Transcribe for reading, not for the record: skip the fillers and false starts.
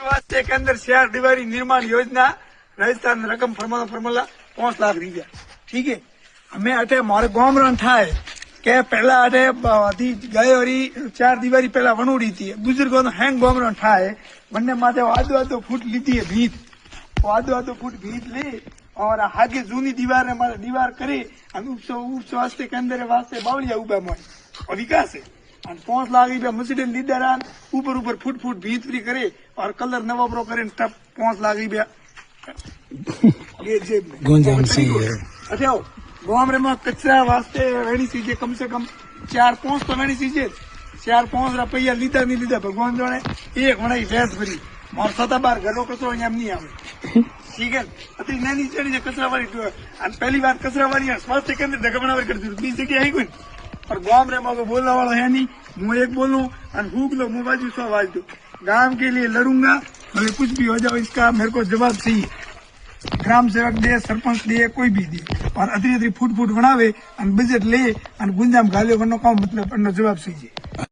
स्वास्थ्य केंद्र शहर दीवारी निर्माण योजना राजस्थान रकम फॉर्मूला 5 लाख रुपया। ठीक है, हमें अटे मारे गांव रण था के पहला अटे गए और 4 दीवारी पहला वनोड़ी थी बुजुर्गों हैंग गांव रण था वन्ने माथे आधो फूट लीधी है भीत, आधो फूट भीत ले और आगे जूनी दीवार ने मारे दीवार करे उप स्वास्थ्य केंद्र वास्ते बावलिया उबा मोय और विकास है 5 लाख रुपया मसीडे लीधा ऊपर फूट भीत फ्री करे और कलर नवा प्रो करे टप 5 लाख रुपया ये जेब में। अच्छा गांव में कचरा वास्ते वेणी चीजें कम से कम 4-5 तो वेणी चीजें 4-5 रुपया लीधा नहीं लीधा भगवान जाने एक वणाई भैंस भरी मार 7 बार घरों कचरो अँ नहीं आवे। ठीक है, अति नानी चढ़ी कचरा वाली पहली बार कचरा वाली स्वास्थ्य केंद्र ढकबना कर दी बीस जगह है कोई और गांव में मगर बोलने वाला है नहीं। मैं एक बोलूं और फूक लो मुँह बाजू 100 आवाज दो, गांव के लिए लड़ूंगा भले कुछ भी हो जाओ इसका मेरे को जवाब चाहिए। ग्राम सेवक दे सरपंच दे कोई भी दे और अतरी फूट बनावे बजट ले गुंजाम घालो काम मतलब जवाब चाहिए।